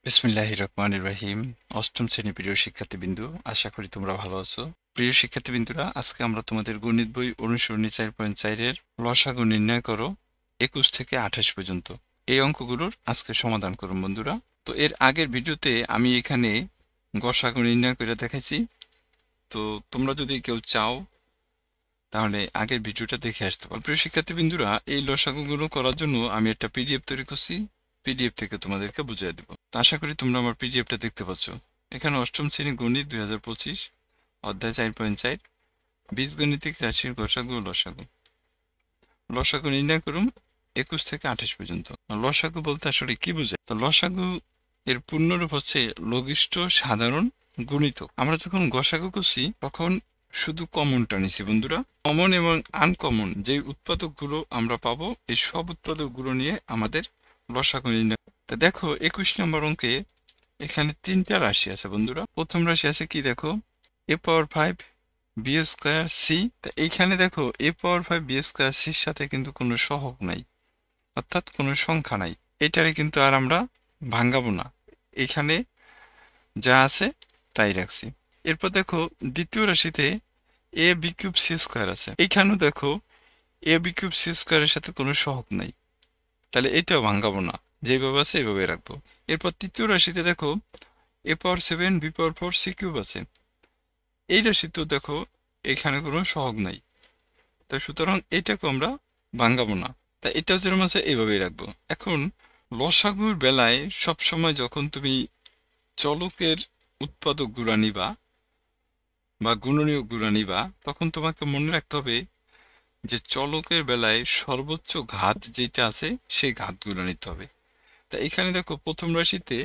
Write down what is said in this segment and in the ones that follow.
বিসমিল্লাহির রহমানির রহিম। অষ্টম শ্রেণী প্রিয় শিক্ষার্থীবৃন্দু, আশা করি তোমরা ভালো আছো। প্রিয় শিক্ষার্থীবৃন্দুরা, আজকে আমরা তোমাদের গণিত বই অনুসরণী 4.4-এর লসাগু নির্ণয় করো 21 থেকে 28 পর্যন্ত এই অঙ্কগুলোর আজকে সমাধান করুন বন্ধুরা। তো এর আগের ভিডিওতে আমি এখানে গসাগু নির্ণয় করে দেখাইছি। তো তোমরা যদি কেউ চাও তাহলে আগের ভিডিওটা দেখে আসতে পারো। প্রিয় শিক্ষার্থীবৃন্দুরা, এই লসাগুগুলো করার জন্য আমি একটা পিডিএফ তৈরি করছি। পিডিএফ থেকে তোমাদেরকে বুঝিয়ে দেব। তো আশা করি তোমরা আমার পিডিএফটা দেখতে পাচ্ছ। এখানে অষ্টম শ্রেণী গণিত 2025 অধ্যায় 4.4 বীজগণিতিক রাশির গসাগু ও লসাগু। লসাগু নির্ণয় করুন 21 থেকে 28 পর্যন্ত। লসাগু বলতে আসলে কি বোঝায়? তো লসাগু এর পূর্ণরূপ হচ্ছে লঘিষ্ঠ সাধারণ গুণিতক। আমরা যখন গসাগু করছি তখন শুধু কমনটা নিছি বন্ধুরা। কমন এবং আনকমন যে উৎপাদকগুলো আমরা পাবো, এই সব উৎপাদকগুলো নিয়ে আমাদের লসাগু নির্ণয়। তো দেখো 21 নম্বর অঙ্কে এখানে 3টা রাশি আছে বন্ধুরা। প্রথম রাশি আছে কি দেখো, a⁵ b স্কয়ার c। তা এইখানে দেখো a⁵ b স্কয়ার c এর সাথে কিন্তু কোনো সহগ নাই, অর্থাৎ কোনো সংখ্যা নাই। এটারে কিন্তু আর আমরা ভাঙাবো না, এখানে যা আছে তাই রাখছি। এরপর দেখো দ্বিতীয় রাশিতে ab³ c স্কয়ার আছে। এইখানেও দেখো ab³ c স্কয়ারের সাথে কোনো সহগ নাই, তাহলে এটাও ভাঙাবো না, যেভাবে আছে এইভাবে রাখবো। এরপর তৃতীয় রাশিতে দেখো a⁴ b⁴ c³ আছে। এই রাশিতেও দেখো এখানে কোনো সহগ নাই, তো সুতরাং এটাকে আমরা ভাঙাবো না, তা এটাও যেরকম আছে এইভাবেই রাখবো। এখন লসাগুর বেলায় সবসময় যখন তুমি চলকের উৎপাদক গুলা নিবা বা গুণনীয়ক গুলা নিবা, তখন তোমাকে মনে রাখতে হবে যে চলকের বেলায় সর্বোচ্চ ঘাত যেটা আছে সেই ঘাতগুলো নিতে হবে। তা এখানে দেখো প্রথম রাশিতে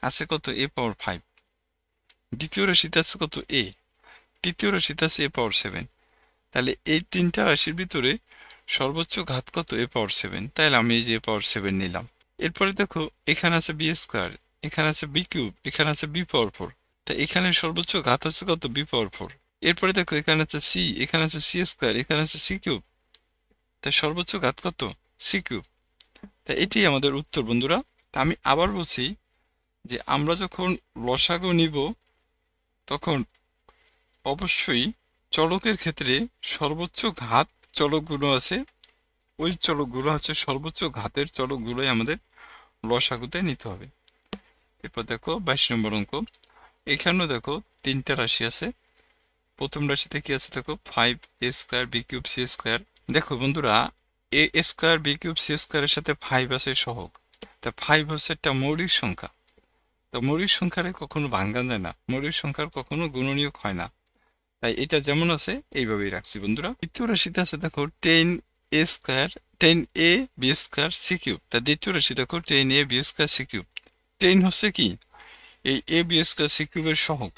আছে কত a⁵, দ্বিতীয় রাশিতে আছে কত a, তৃতীয় রাশিতে আছে a⁴। তাহলে এই 3টা রাশির ভিতরে সর্বোচ্চ ঘাত কত a⁴, তাহলে আমি এই যে a⁴ নিলাম। এরপরে দেখো এখানে আছে b², এখানে আছে b³, এখানে আছে b⁴। তা এখানে সর্বোচ্চ ঘাত আছে কত b⁴। এরপরে দেখো এখানে আছে c, এখানে আছে c², এখানে আছে c³। তাই সর্বোচ্চ ঘাত কত c³। তা এটাই আমাদের উত্তর বন্ধুরা। তা আমি আবার বলছি যে আমরা যখন লসাগু নিব তখন অবশ্যই চলকের ক্ষেত্রে সর্বোচ্চ ঘাত চলকগুলো আছে, ওই চলকগুলো হচ্ছে সর্বোচ্চ ঘাতের চলকগুলোই আমাদের লসাগুতে নিতে হবে। এরপর দেখো 22 নম্বর অঙ্ক। এখানেও দেখো 3টা রাশি আছে। প্রথম রাশিতে কি আছে দেখো 5a² b³ c²। দেখো বন্ধুরা, a² b³ c² এর সাথে 5 আছে সহগ। তা 5 হচ্ছে একটা মৌলিক সংখ্যা। তো মৌলিক সংখ্যারে কখনো ভাঙা যায় না, মৌলিক সংখ্যার কখনো গুণনীয়ক হয় না, তাই এটা যেমন আছে এইভাবেই রাখছি বন্ধুরা। দ্বিতীয় রাশিতে আছে দেখো 10a² c³। তা দ্বিতীয় রাশি দেখো 10a² c³। 10 হচ্ছে কি এই a² c³ এর সহগ।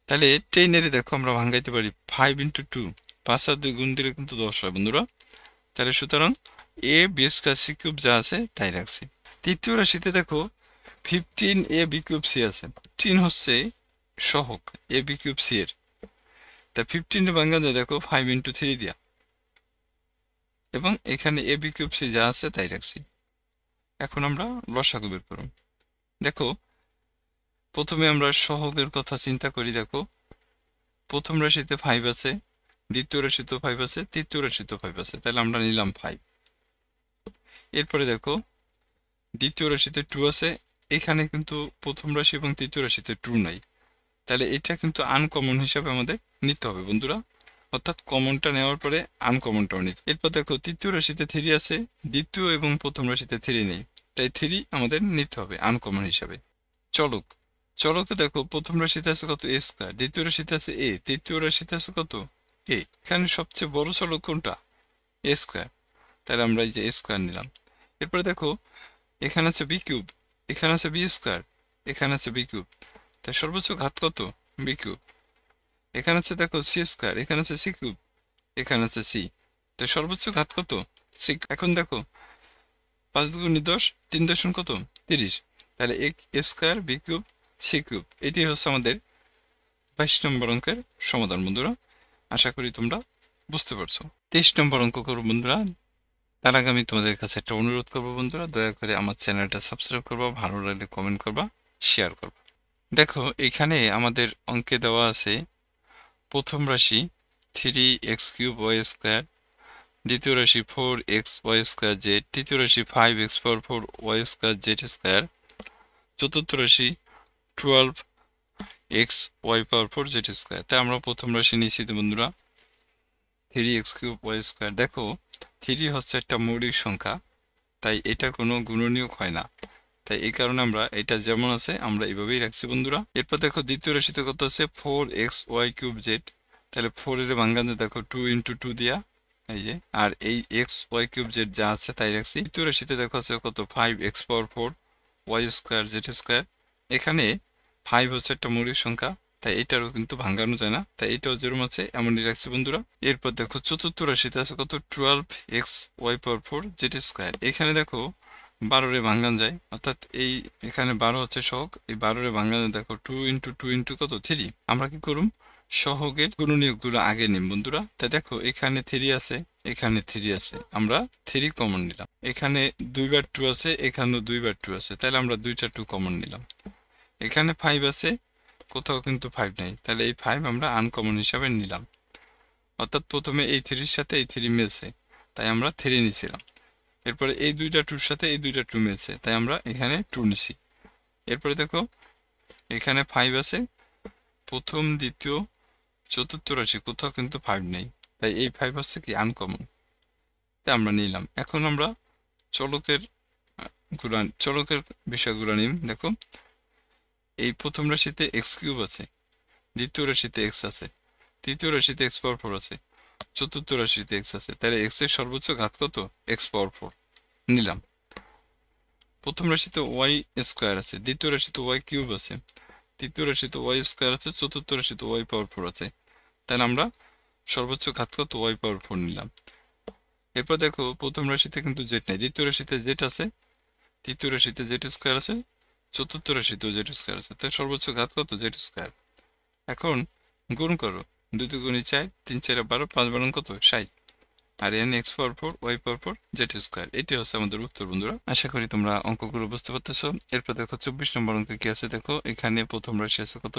তাহলে 10 এর দেখো আমরা ভাঙাইতে পারি 5 × 2, 5 আর 2 গুণ দিলে কিন্তু 10 হয় বন্ধুরা। তাহলে সুতরাং a² c³ যা আছে তাই রাখছি। তৃতীয় রাশিতে দেখো 15a b³ c আছে। 15 হচ্ছে সহগ a b³ c এর। তা 15 ভাঙা যায় দেখো 5 × 3 দিয়া, এবং এখানে a b³ c যা আছে তাই রাখছি। এখন আমরা লসাগু বের করব। দেখো প্রথমে আমরা সহগের কথা চিন্তা করি। দেখো প্রথম রাশিতে 5 আছে, দ্বিতীয় রাশিতেও 5 আছে, তৃতীয় রাশিতেও 5 আছে, তাহলে আমরা নিলাম 5। এরপরে দেখো দ্বিতীয় রাশিতে 2 আছে, এখানে কিন্তু প্রথম রাশি এবং তৃতীয় রাশিতে 2 নাই, তাহলে এটা কিন্তু আনকমন হিসাবে আমাদের নিতে হবে বন্ধুরা, অর্থাৎ কমনটা নেওয়ার পরে আনকমনটাও নিতে। এরপর দেখো তৃতীয় রাশিতে 3 আছে, দ্বিতীয় এবং প্রথম রাশিতে 3 নেই, তাই 3 আমাদের নিতে হবে আনকমন হিসাবে। চলক, চলকে দেখো প্রথম রাশিতে আছে কত a², দ্বিতীয় রাশিতে আছে a, তৃতীয় রাশিতে আছে কত a। এখানে সবচেয়ে বড় চলক কোনটা a², তাহলে আমরা এই যে a² নিলাম। এরপরে দেখো এখানে আছে b³, এখানে আছে b², এখানে আছে b³, তাই সর্বোচ্চ ঘাত কত b³। এখানে আছে দেখো c², এখানে আছে c³, এখানে আছে c, তাই সর্বোচ্চ ঘাত কত c। এখন দেখো 5 × 2 = 10, 3 দশম কত 30, তাহলে a² b³ c³ এটি হচ্ছে আমাদের 22 নম্বর অঙ্কের সমাধান বন্ধুরা। আশা করি তোমরা বুঝতে পারছো। 23 নম্বর অঙ্ক করো বন্ধুরা। তার আগে আমি তোমাদের কাছে একটা অনুরোধ করবো বন্ধুরা, দয়া করে আমার চ্যানেলটা সাবস্ক্রাইব করবা, ভালো লাগলে কমেন্ট করবা, শেয়ার করবা। দেখো এখানে আমাদের অঙ্কে দেওয়া আছে প্রথম রাশি 3x³ y², দ্বিতীয় রাশি 4xy²z, তৃতীয় রাশি 5x⁴y²z², চতুর্থ রাশি 12xy⁴z²। তাই আমরা প্রথম রাশি নিয়েছি বন্ধুরা 3x³ y²। দেখো 3 হচ্ছে একটা মৌলিক সংখ্যা, তাই এটা কোনো গুণনীয়ক হয় না, তাই এই কারণে আমরা এটা যেমন আছে আমরা এইভাবেই রাখছি বন্ধুরা। এরপর দেখো দ্বিতীয় রাশিতে কত আছে 4xy⁴z, তাহলে 4 এর ভাঙানে দেখো 2 × 2 দিয়া, এই যে, আর এই xy⁴z যা আছে তাই রাখছি। তৃতীয় রাশিতে দেখো আছে কত 5x⁴y²z²। এখানে 5 হচ্ছে একটা মৌলিক সংখ্যা, তাই এটারও কিন্তু ভাঙানো যায় না, তাই এটাও যেরকম আছে এমনই রাখছি বন্ধুরা। এরপর দেখো চতুর্থ রাশিতে আছে কত 12xy⁴z²। এখানে দেখো 12 রে ভাঙান যায়, অর্থাৎ এই এখানে 12 হচ্ছে সহগ, এই 12 রে ভাঙানে দেখো 2 × 2 × কত 3। আমরা কি করুম, সহগের গুণনীয়কগুলো আগে নিম বন্ধুরা। তাই দেখো এখানে 3 আছে, এখানে 3 আছে, আমরা 3 কমন নিলাম। এখানে 2 বার 2 আছে, এখানেও 2 বার 2 আছে, তাহলে আমরা 2টা 2 কমন নিলাম। এখানে 5 আছে, কোথাও কিন্তু 5 নাই, তাহলে এই 5 আমরা আনকমন হিসাবে নিলাম। অর্থাৎ প্রথমে এই 3 সাথে এই 3 মিলছে, তাই আমরা 3 নিছিলাম। এরপরে এই 2টা 2-র সাথে এই 2টা 2 মিলছে, তাই আমরা এখানে 2 নিছি। এরপরে দেখো এখানে 5 আছে, প্রথম দ্বিতীয় চতুর্থ রাশি কোথাও কিন্তু 5 নেই, তাই এই 5 হচ্ছে কি আনকমন, তাই আমরা নিলাম। এখন আমরা চলকের চলকের বিষয়গুলো নিম। দেখো এই প্রথম রাশিতে x³ আছে, দ্বিতীয় রাশিতে x আছে, তৃতীয় রাশিতে x⁴ আছে, চতুর্থ রাশিতে x আছে, তাহলে x এর সর্বোচ্চ ঘাত কত x⁴ নিলাম। প্রথম রাশিতে y² আছে, দ্বিতীয় রাশিতে y³ আছে, তৃতীয় রাশিতে y² আছে, চতুর্থ রাশিতে y⁴ আছে, তাহলে আমরা সর্বোচ্চ ঘাত কত y⁴ নিলাম। এরপর দেখো প্রথম রাশিতে কিন্তু z নাই, দ্বিতীয় রাশিতে z আছে, তৃতীয় রাশিতে z² আছে, চতুর্থ রাশিতেও z² আছে, তাই সর্বোচ্চ ঘাত কত z²। এখন গুণ করো, 2 × 2 = 4, 3 × 4 = 12, 5 × কত 60, আর এন x⁴ y⁴ z²। এটি হচ্ছে আমাদের উত্তর বন্ধুরা। আশা করি তোমরা অঙ্কগুলো বুঝতে পারতেছো। এরপর দেখো 24 নম্বর অঙ্কে কি আছে। দেখো এখানে প্রথম রাশি আছে কত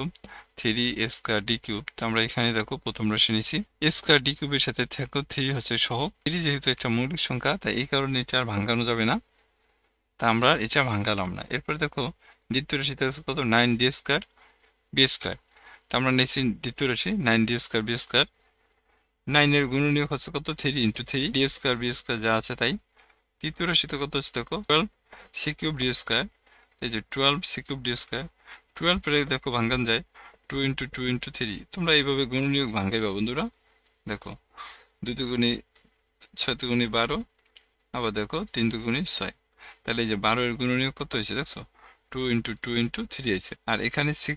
3a² d³। আমরা এখানে দেখো প্রথম রাশি নিছি a² d³ এর সাথে দেখো 3 হচ্ছে সহগ। 3 যেহেতু একটা মৌলিক সংখ্যা, তাই এই কারণে এটা আর ভাঙানো যাবে না, তা আমরা এটা ভাঙালাম না। এরপরে দেখো দ্বিতীয় রাশিতে আছে কত 9d² b²। তা আমরা নিয়েছি দ্বিতীয় রাশি 9d² b²। 9 এর গুণনীয়ক হচ্ছে কত 3 × 3 d² b² যা আছে তাই। তৃতীয় রাশিতে কত হচ্ছে দেখো 12c³ d²। এই যে 12c³ d², 12 এর দেখো ভাঙান যায় 2 × 2 × 3। তোমরা এইভাবে গুণনীয়ক ভাঙাইবা বন্ধুরা। দেখো 2 × 6 × 12, আবার দেখো 3 × 6, তাহলে এই যে 12 এর গুণনীয়ক কত হয়েছে দেখছো 2 × 2 × 3 আছে, আর এখানে c³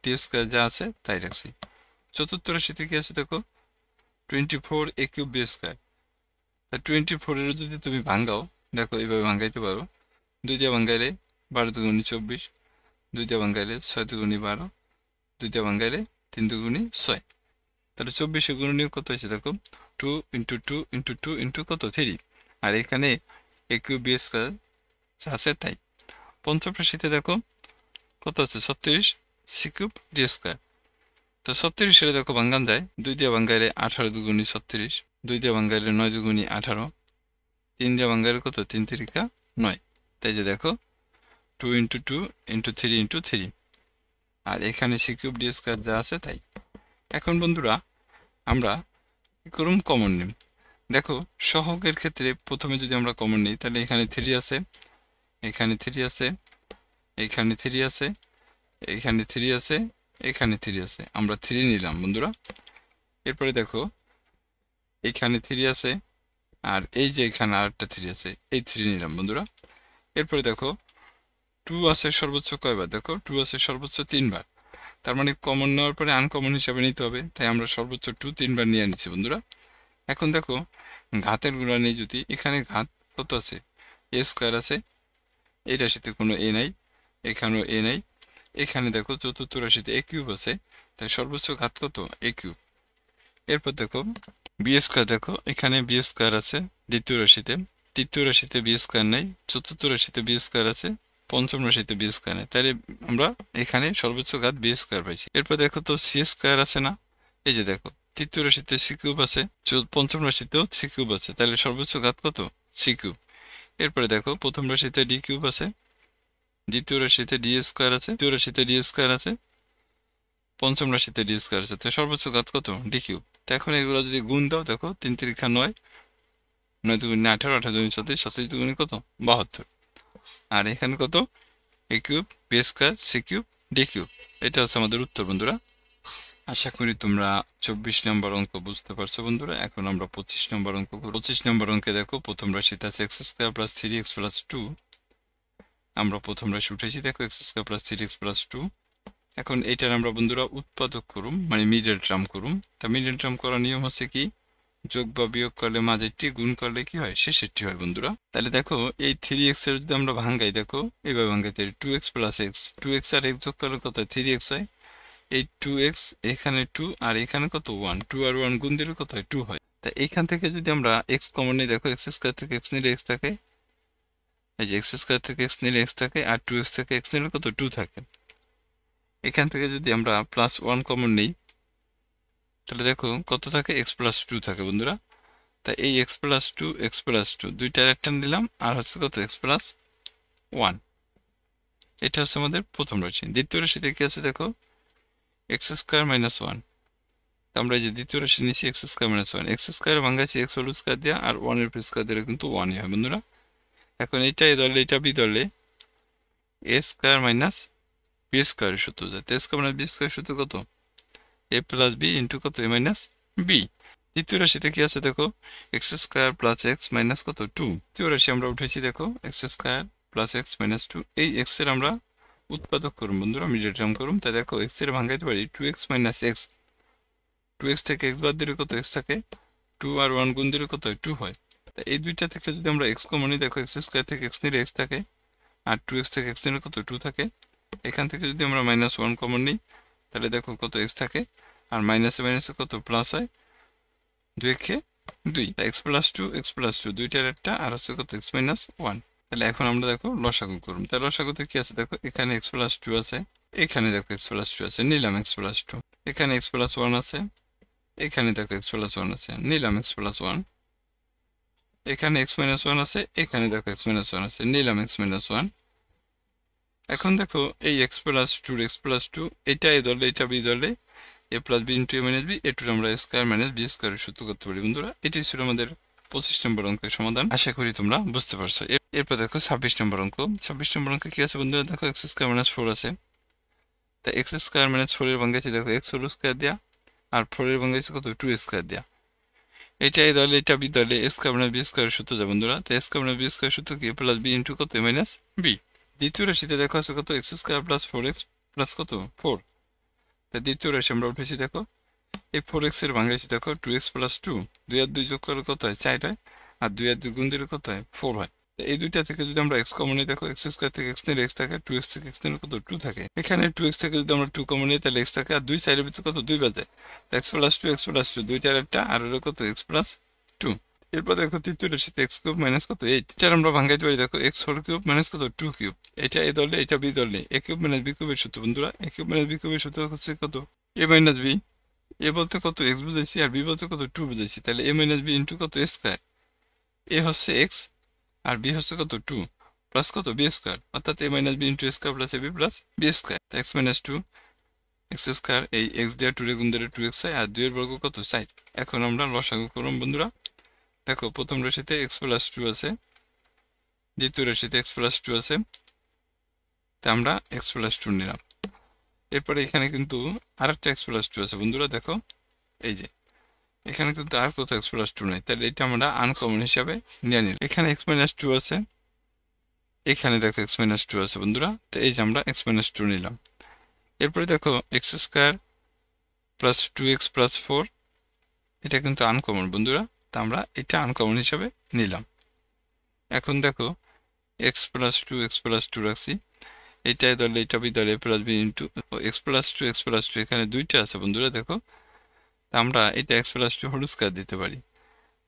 d² যা আছে তাই রাখছি। চতুর্থ রাশিতে কি আছে দেখো 24a³ b²। 24 এর যদি তুমি ভাঙাও, দেখো এইভাবে ভাঙাইতে পারো, 2 দিয়ে ভাঙাইলে 12 × 24, 2 দিয়ে ভাঙাইলে 6 × 12, 2 দিয়ে ভাঙাইলে 3 × 6, তাহলে 24 এর গুণনীয়ক কত হয়েছে দেখো 2 × 2 × 2 × কত 3, আর এখানে a³ b² আছে তাই। পঞ্চম রাশিতে দেখো কত আছে 36c³ d²। তো 36 এর দেখো ভাঙান যায়, 2 দিয়ে ভাঙাইলে 18 × 2 = 36, 2 দিয়ে ভাঙাইলে 9 × 2 = 18, 3 দিয়ে ভাঙাইলে কত 3 × 3 = 9, তাই যে দেখো 2 × 2 × 3 × 3, আর এখানে c³ d² যা আছে তাই। এখন বন্ধুরা আমরা কি করুম, কমন নিম। দেখো সহগের ক্ষেত্রে প্রথমে যদি আমরা কমন নিই, তাহলে এখানে 3 আছে, এখানে 3 আছে, এখানে 3 আছে, এখানে 3 আছে, এখানে 3 আছে, আমরা 3 নিলাম বন্ধুরা। এরপরে দেখো এখানে 3 আছে, আর এই যে এখানে আরেকটা 3 আছে, এই 3 নিলাম বন্ধুরা। এরপরে দেখো 2 আছে সর্বোচ্চ কয়বার, দেখো 2 আছে সর্বোচ্চ 3 বার, তার মানে কমন নেওয়ার পরে আনকমন হিসাবে নিতে হবে, তাই আমরা সর্বোচ্চ 2 3 বার নিয়ে নিচ্ছি বন্ধুরা। এখন দেখো ঘাতের গুণা নেই, যদি এখানে ঘাত কত আছে a² আছে, এই রাশিতে কোনো a নাই, এখানেও a নাই, এখানে দেখো চতুর্থ রাশিতে a³ আছে, তাই সর্বোচ্চ ঘাত কত a³। এরপর দেখো b², দেখো এখানে b² আছে দ্বিতীয় রাশিতে, তৃতীয় রাশিতে বি স্কোয়ার নাই, চতুর্থ রাশিতে বি স্কোয়ার আছে, পঞ্চম রাশিতে বি স্কোয়ার নেই, তাহলে আমরা এখানে সর্বোচ্চ ঘাত বি স্কোয়ার পাইছি। এরপর দেখো তো সি স্কোয়ার আছে না, এই যে দেখো তৃতীয় রাশিতে সি কিউব আছে, পঞ্চম রাশিতেও সি কিউব আছে, তাহলে সর্বোচ্চ ঘাত কত, সি কিউব। এরপরে দেখো প্রথম রাশিতে ডি কিউব আছে, দ্বিতীয় রাশিতে ডি স্কোয়ার আছে, তৃতীয় রাশিতে ডি স্কোয়ার আছে, পঞ্চম রাশিতে ডি স্কোয়ার আছে, তো সর্বোচ্চ ঘাত কত, ডি কিউব। তো এখন এগুলো যদি গুণ দাও, দেখো 3 3 9, 9 2 18, 18 2 37, 37 2 কত, 72। আর এখানে কত, a cube b square c cube d cube. এটা হচ্ছে আমাদের উত্তর বন্ধুরা। আশা করি তোমরা 24 নম্বর অঙ্ক বুঝতে পারছো বন্ধুরা। এখন আমরা 25 নম্বর অঙ্ক করব। 25 নম্বর অঙ্কে দেখো প্রথম রাশিতে আছে x square plus 3x plus 2। আমরা প্রথম রাশি উঠেছি, দেখো x square plus 3x plus 2। এখন এটার আমরা বন্ধুরা উৎপাদক করুম, মানে মিডল টার্ম করুম। তা মিডল টার্ম করার নিয়ম হচ্ছে কি, যোগ বা বিয়োগ করলে মাঝেরটি, গুণ করলে কি হয়, শেষেরটি হয় বন্ধুরা। তাহলে দেখো এই 3x এর যদি আমরা ভাঙ্গাই, দেখো এইভাবে ভাঙ্গাইতে 2x প্লাস এক্স, 2x আর x যোগ করলে কত হয়, 3x হয়। এই 2x এখানে 2 আর এখানে কত 1, 2 আর 1 গুণ দিলে কত হয়, 2 হয়। তা এইখান থেকে যদি আমরা x কমন নিই, দেখো এক্স স্কোয়ার থেকে x নিলে x থাকে, এই যে এক্স স্কোয়ার থেকে x নিলে x থাকে, আর 2x থেকে x নিলে কত 2 থাকে। এখান থেকে যদি আমরা প্লাস 1 কমন নিই, তাহলে দেখো কত থাকে, x প্লাস 2 থাকে বন্ধুরা। তাই এই x প্লাস 2, x প্লাস 2 দুইটার একটা নিলাম, আর হচ্ছে কত, x প্লাস 1। এটা হচ্ছে আমাদের প্রথম রাশি। দ্বিতীয় রাশিতে কি আছে দেখো, এক্স স্কোয়ার মাইনাস 1। আমরা এই যে দ্বিতীয় রাশি নিচ্ছি x square minus 1, x square ভাঙাচ্ছি এক্স হোল স্কোয়ার দেওয়া, আর 1 এর স্কোয়ার দিলে কিন্তু 1ই হয় বন্ধুরা। এখন এইটা এ ধরলে, এটা বি ধরলে, এ স্কোয়ার মাইনাস বি স্কোয়ারের সূত্র যায়। তো এ স্কোয়ার মাইনাস বি স্কোয়ার সূত্র কত, এ প্লাস বি ইন্টু কত, এ মাইনাস বি। দ্বিতীয় রাশিতে কি আছে দেখো, x square plus x minus কত 2। তৃতীয় রাশি আমরা উঠেছি, দেখো x square plus x minus 2। এই এক্স এর আমরা উৎপাদক করুন বন্ধুরা, মিডল টার্ম করুন। তাই দেখো এক্স এর ভাঙাইতে পারি 2x মাইনাস এক্স, 2x থেকে x বাদ দিলে কত, x থাকে, 2 আর 1 গুণ দিলে কত হয়, 2 হয়। তা এই দুইটা থেকে যদি আমরা x কমন নিই, দেখো এক্স স্কোয়ার থেকে x নিলে x থাকে, আর 2x থেকে x নিলে কত, 2 থাকে। এখান থেকে যদি আমরা মাইনাস 1 কমন নিই, তাহলে দেখো কত, x থাকে, আর মাইনাসে মাইনাসে কত, প্লাস হয়, 2 একে 2, এক্স প্লাস 2, এক্স প্লাস 2 দুইটার একটা, আর হচ্ছে কত, x মাইনাস 1। তাহলে এখন আমরা দেখো লসাগু করুন। তাহলে লসাগুতে কি আছে দেখো, এখানে x প্লাস 2 আছে, এখানে দেখো x প্লাস 2 আছে, নিলাম x প্লাস 2। এখানে x প্লাস 1 আছে, এখানে দেখো x প্লাস 1 আছে, নিলাম x প্লাস 1। এখানে x মাইনাস 1 আছে, এখানে দেখো x মাইনাস 1 আছে, নিলাম x মাইনাস 1। এখন দেখো এই x প্লাস 2, x প্লাস 2 এটা এ ধরলে, এটা বি ধরলে, এ প্লাস বি ইন্টু এ মাইনাস বি, এটুকু আমরা স্কোয়ার মাইনাস বি স্কোয়ারের সূত্র করতে পারি বন্ধুরা। এটি ছিল আমাদের 25 নম্বর অঙ্কের সমাধান। আশা করি তোমরা বুঝতে পারছো। এরপর দেখো 26 নম্বর অঙ্ক। 26 নম্বর অঙ্কে কি আছে বন্ধুরা, দেখো এক্স স্কোয়ার মাইনাস 4 আছে। তা এক্স স্কোয়ার মাইনাস 4 এর ভাঙাইছি, দেখো এক্স হোল স্কোয়ার দেওয়া, আর 4 এর ভাঙাইছি কত, 2 স্কোয়ার দেওয়া। এটা এই দলে, এটা বি দলে, এ স্কোয়ার মাইনাস বি স্কোয়ারের সূত্র যায় বন্ধুরা। তো এ স্কোয়ার মাইনাস বি স্কোয়ারের সূত্র কি, প্লাস বি ইন্টু কত, এ মাইনাস বি। দ্বিতীয় রাশিতে দেখো আছে কত, x square plus 4x plus কত, 4। তা দ্বিতীয় রাশি আমরা উঠেছি, দেখো এই 4x এর ভাঙাইছি, দেখো 2x প্লাস 2, 2 আর 2 যোগ করলে কত হয়, 4 হয়, আর 2 আর 2 গুণ দিলে কত হয়, 4 হয়। এই দুইটা থেকে যদি আমরা x কমন নিই, দেখো এক্স স্কোয়ার থেকে x নিলে x থাকে, 2x থেকে x নিলে কত, 2 থাকে। এখানে 2x থেকে যদি আমরা 2 কমন নিই, তাহলে x থাকে, আর 2 সাইডের ভিতরে কত, 2 বাজে, x প্লাস 2, x প্লাস 2 দুইটার একটা, আর হলো কত, x প্লাস 2। এরপর দেখো তৃতীয় রাশিতে x কিউব মাইনাস কত, 8। এটা আমরা ভাঙাইতে পারি, দেখো x হোল কিউব মাইনাস কত, 2 কিউব। এটা এ ধরলে, এটা বি ধরলে, a কিউব মাইনাস বি কিউবের সূত্র বন্ধুরা। a কিউব মাইনাস বি কিউবের সূত্র হচ্ছে কত, a মাইনাস বি। এ বলতে কত, x বুঝাইছি, আর বি বলতে কত, 2 বুঝাইছি। তাহলে a মাইনাস বি ইন্টু কত, স্কোয়ার। এ হচ্ছে x, আর বি হচ্ছে কত, 2, প্লাস কত, বি স্কোয়ার। অর্থাৎ a minus B into square plus A B plus B square. x minus 2 x square, এই x দেওয়া 2 রে গুণ দিলে 2x হয়, আর 2 এর বর্গ কত, 4। এখন আমরা লসাগু করুন বন্ধুরা। দেখো প্রথম রাশিতে x প্লাস 2 আছে, দ্বিতীয় রাশিতে x প্লাস 2 আছে, তা আমরা x প্লাস 2 নিলাম। এরপরে এখানে কিন্তু আরেকটা x প্লাস 2 আছে বন্ধুরা। দেখো এই যে এখানে কিন্তু আর কোথাও x প্লাস 2 নেই, তাহলে এটা আমরা আনকমন হিসাবে নিয়ে নিলাম। এখানে x মাইনাস 2 আছে, এখানে দেখো x মাইনাস 2 আছে বন্ধুরা। তো এই যে আমরা x মাইনাস 2 নিলাম। এরপরে দেখো x square plus 2x plus 4, এটা কিন্তু আনকমন বন্ধুরা, তা আমরা এটা আনকমন হিসাবে নিলাম। এখন দেখো x প্লাস 2, x প্লাস 2 রাখছি, এইটাই ধরলে, এটা বি ধরলে, plus B into x plus 2, x plus 2 এখানে দুইটা আছে বন্ধুরা। দেখো আমরা এটা x প্লাস 2 হোল স্কোয়ার দিতে পারি,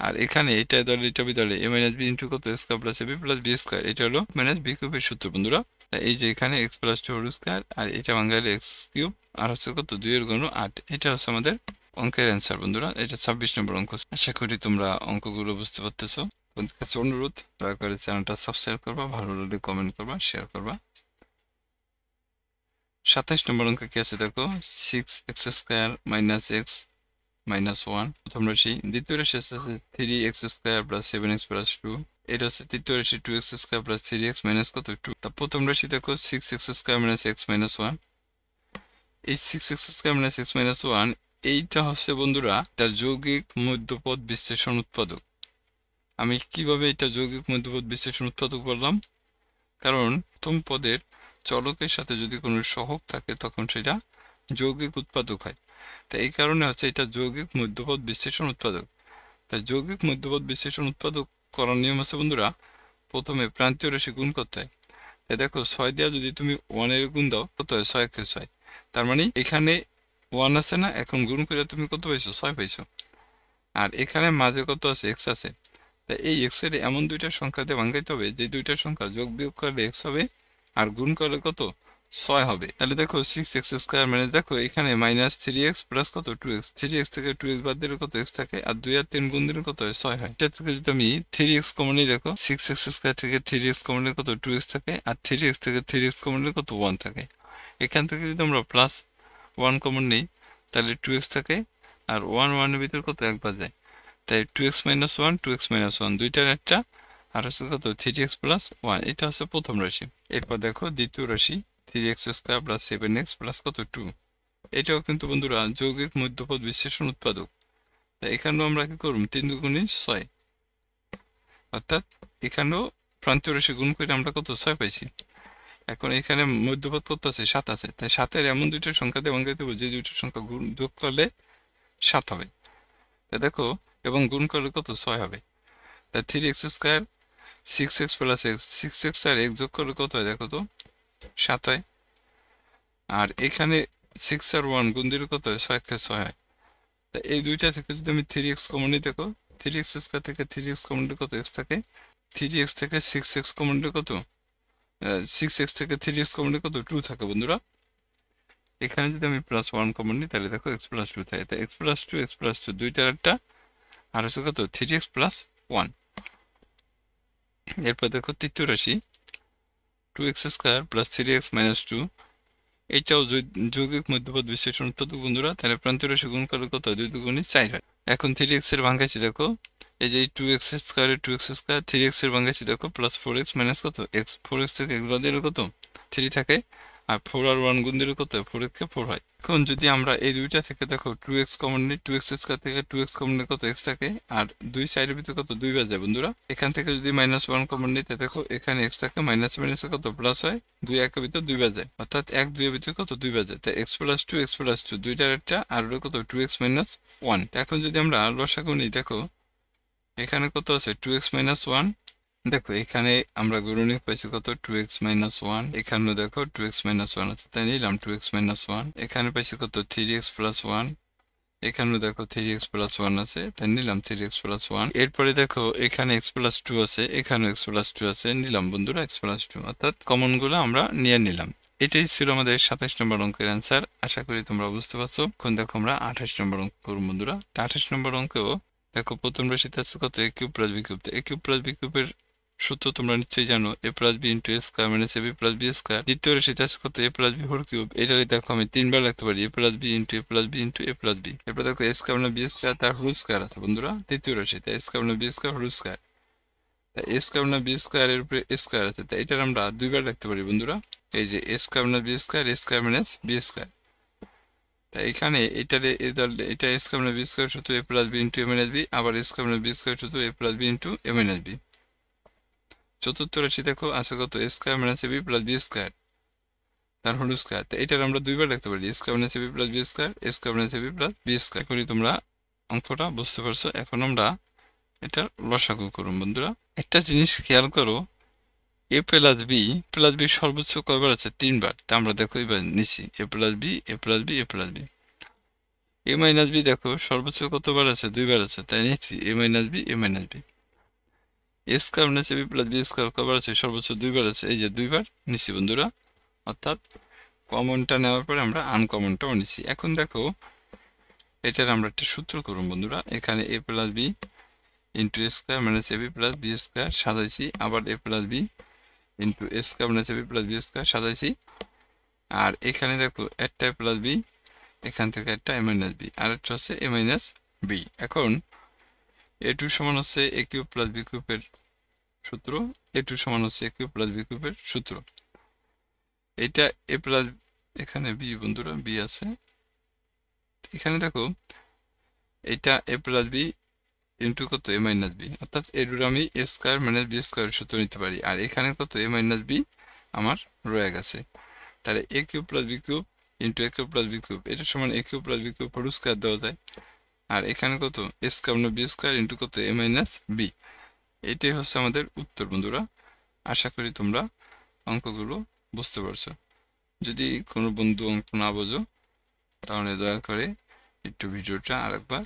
আর এখানে এটা ধরে এটা বিধরে এ মাইনাস বি ইন্টু কত square plus A B plus B square, এটা হলো মাইনাস বি কিউবের সূত্র বন্ধুরা। এই যে এখানে x plus two whole square আর এটা বাঙালি এক্স কিউব আর হচ্ছে কত 2 এর গুণ 8, এটা হচ্ছে আমাদের অঙ্কের অ্যান্সার বন্ধুরা। এটা 26 নম্বর অঙ্ক। আশা করি তোমরা অঙ্কগুলো বুঝতে পারতেছো। তোমাদের কাছে অনুরোধ, দয়া করে চ্যানেলটা সাবস্ক্রাইব করবা, ভালো লাগলে কমেন্ট করবা, শেয়ার করবা। 27 নম্বর অঙ্ক কি আছে দেখো, 6x square minus x minus 1 প্রথম রাশি, দ্বিতীয় রাশি আছে 3x square plus 7x plus 2, এটা হচ্ছে তৃতীয় রাশি 2x square plus 3x minus কত 2। তা প্রথম রাশি দেখো 6x square minus x minus 1, এই 6x square minus x minus 1 এইটা হচ্ছে বন্ধুরা তার যৌগিক মধ্যপদ বিশ্লেষণ উৎপাদক। আমি কিভাবে এটা যৌগিক মধ্যপদ বিশ্লেষণ উৎপাদক বললাম, কারণ প্রথম পদের চলকের সাথে যদি কোনো সহগ থাকে তখন সেটা যৌগিক উৎপাদক হয়। তাই এই কারণে হচ্ছে এটা যৌগিক মধ্যপদ বিশ্লেষণ উৎপাদক। তাই যৌগিক মধ্যপদ বিশ্লেষণ উৎপাদক করার নিয়ম আছে বন্ধুরা, প্রথমে প্রান্তীয় রাশি গুণ করতে হয়। তাই দেখো 6 দিয়া যদি তুমি 1 এর গুণ দাও কত হয় 6 × 6, তার মানে এখানে 1 আছে না, এখন গুণ করে তুমি কত পাইছো 6 পাইছো। আর এখানে মাঝে কত আছে x আছে, তাই এই x এর এমন দুইটা সংখ্যা দিয়ে ভাঙাইতে হবে যে দুইটা সংখ্যা যোগ বিয়োগ করলে x হবে আর গুণ করলে কত 6 হবে। তাহলে দেখো 6x স্কোয়ার মানে দেখো এখানে মাইনাস 3x প্লাস কত 2x, 3x থেকে 2x বাদ দিলে কত x থাকে আর 2 আর 3 গুণ দিলে কত হয় 6 হয়। এটা থেকে যদি আমি 3x কমন নিই দেখো 6x স্কোয়ার থেকে 3x কমন নিলে কত 2x থাকে আর 3x থেকে 3x কমন নিলে কত 1 থাকে। এখান থেকে যদি আমরা প্লাস 1 কমন নিই তাহলে 2x থাকে আর 1 1 এর ভিতর কত একবার যায়, তাই 2x মাইনাস 1 2x মাইনাস 1 দুইটার একটা আর হচ্ছে কত 3x প্লাস 1, এটা হচ্ছে প্রথম রাশি। এরপর দেখো দ্বিতীয় রাশি 3x square plus 7x plus কত 2, এটাও কিন্তু বন্ধুরা যৌগিক মধ্যপদ বিশ্লেষণ উৎপাদক। তাই এখানেও আমরা কি করব 3 × 2 = 6, অর্থাৎ এখানেও প্রান্তীয় রাশি গুণ করে আমরা কত 6 পাইছি। এখন এখানে মধ্যপদ কত আছে 7 আছে, তাই 7 এর এমন দুইটা সংখ্যা দিয়ে ভাঙাইতে হবে যে দুইটা সংখ্যা গুণ যোগ করলে 7 হবে। তাই দেখো এবং গুণ করলে কত 6 হবে। তাই 3x square 6x plus x, 6x আর x যোগ করলে কত হয় দেখো তো 7 হয়। আর এখানে 6 আর 1 গুণ দিলে কত হয় 6 × 6 হয়। তা এই দুইটা থেকে যদি আমি 3x কমন নিই দেখো 3x স্কোয়ার থেকে 3x কমন নিলে কত x থাকে, 3x থেকে 6x কমন নিলে কত 6x থেকে 3x কমন নিলে কত 2 থাকে বন্ধুরা। এখানে যদি আমি প্লাস 1 কমন নিই তাহলে দেখো x প্লাস 2 থাকে, তাই x প্লাস 2 দুইটার একটা আর হচ্ছে কত 3x প্লাস 1। এরপর দেখো তৃতীয় রাশি 2x square plus 3x minus 2, এইটাও যৌগিক মধ্যপদ বিশ্লেষণ উৎপাদক বন্ধুরা। তাহলে প্রান্তীয় রাশি গুণ করলে কত 2 × 2 = 4 হয়। এখন 3x এর ভাঙাইছি দেখো, এই যে 2x square 2x square 3x এর ভাঙাইছি দেখো প্লাস 4x মাইনাস কত x, 4x থেকে x বাদ দিলে কত 3 থাকে আর 4 আর 1 গুণ দিলে কত 4x কে 4 হয়। এখন যদি আমরা এই দুইটা থেকে দেখো 2x কমন নিই, 2x স্কোয়ার থেকে 2x কমন নিলে কত x থাকে আর 2 সাইডের ভিতরে কত 2 বাদ যায় বন্ধুরা। এখান থেকে যদি মাইনাস 1 কমন নিই তাহলে দেখো এখানে x থাকে মাইনাস মাইনাসে কত প্লাস হয়, 2 একের ভিতর 2 বাদ যায়, অর্থাৎ 1 2 এর ভিতরে কত 2 বাদ যায়। তাই x প্লাস 2 দুইটার একটা আর হলো কত 2x মাইনাস 1। এখন যদি আমরা লসাগু নিই দেখো এখানে কত আছে 2x মাইনাস 1, দেখো এখানে আমরা গুণনীয়ক পাইছি কত 2x মাইনাস 1, এখানেও দেখো 2x মাইনাস 1 আছে তাই নিলাম 2x মাইনাস 1, এখানে পাইছি কত 3x প্লাস 1, এখানেও দেখো 3x প্লাস 1 আছে তাই নিলাম 3x প্লাস 1। এরপরে দেখো এখানে x প্লাস 2 আছে, এখানেও x প্লাস 2 আছে, নিলাম বন্ধুরা x প্লাস 2, অর্থাৎ কমন গুলো আমরা নিয়ে নিলাম। এটাই ছিল আমাদের 27 নম্বর অঙ্কের অ্যান্সার। আশা করি তোমরা বুঝতে পারছো। এখন দেখো আমরা 28 নম্বর অঙ্ক করব বন্ধুরা। 28 নম্বর অঙ্কেও দেখো প্রথম রাশিতে আছে কত a cube plus b cube, a cube plus b কিউবের সূত্র তোমরা নিশ্চয়ই জানো, a plus b into a square minus ab plus b square. দ্বিতীয় রাশিতে আছে কত a plus b whole cube, এটারই দেখো আমি 3 বার লিখতে পারি a plus b into a plus b into a plus b। এরপর দেখো a square minus b square তার হোল স্কোয়ার আছে বন্ধুরা তৃতীয় রাশিতে, a square minus b square whole square. তাই a square minus b square এর উপরে a স্কোয়ার আছে, তাই এটার আমরা 2 বার লিখতে পারি বন্ধুরা, এই যে a square minus b square a square minus b square. তাই এখানে এটারে এটা a square minus b square শুধু a plus b into a minus b, আবার a square minus b square শুধু a plus b into a minus b। চতুর্থ রাশি দেখো আছে কত a square minus ab plus b square তার whole square, তাই এটার আমরা 2 বার লিখতে পারি a square minus ab plus b square a square minus ab plus b square. করি তোমরা অঙ্কটা বুঝতে পারছো। এখন আমরা এটা লসাগু করুন বন্ধুরা। একটা জিনিস খেয়াল করো, a প্লাস b সর্বোচ্চ কয়বার আছে 3 বার, তা আমরা দেখো এবার নিছি a plus b a plus b a plus b। A minus b দেখো সর্বোচ্চ কতবার আছে, 2বার আছে, তাই নিচ্ছি a minus b a minus b. A square minus b plus B square কবার আছে, সর্বোচ্চ 2বার আছে, এই যে 2বার নিচ্ছি বন্ধুরা। অর্থাৎ কমনটা নেওয়ার পরে আমরা আনকমনটাও নিচ্ছি। এখন দেখো এটার আমরা একটা সূত্র করুন বন্ধুরা। এখানে এ প্লাস বি ইন্টু এ স্কোয়ার মাইনাস এ বি প্লাস বি স্কোয়ার সাজাইছি, আবার এ প্লাস বি ইন্টু এ স্কোয়ার মাইনাস এ বি প্লাস বি স্কোয়ার সাজাইছি। আর এখানে দেখো একটা এ প্লাস বি, এখান থেকে একটা এ মাইনাস বি, আর একটা হচ্ছে এ মাইনাস বি। এখন এ টু সমান হচ্ছে এ কিউব প্লাস বি কিউবের সূত্র, এ টু সমান হচ্ছে এ কিউব প্লাস বি কিউবের সূত্র। এটা এ প্লাস, এখানে বি বন্ধুরা বি আছে, এখানে দেখো এটা এ প্লাস বি ইন্টু কত এ মাইনাস বি, অর্থাৎ এর আমি এ স্কোয়ার মাইনাস বি স্কোয়ার সূত্র নিতে পারি। আর এখানে কত এ মাইনাস বি আমার রয়ে গেছে, তাহলে a cube plus b cube into a cube plus b cube, এটা সমান a cube plus b cube whole square দেওয়া যায়। আর এখানে কত এ স্কোয়ার মানে বি স্কোয়ার ইন্টু কত এ মাইনাস বি। এটাই হচ্ছে আমাদের উত্তর বন্ধুরা। আশা করি তোমরা অঙ্কগুলো বুঝতে পারছো। যদি কোনো বন্ধু অঙ্ক না বোঝো তাহলে দয়া করে একটু ভিডিওটা আরেকবার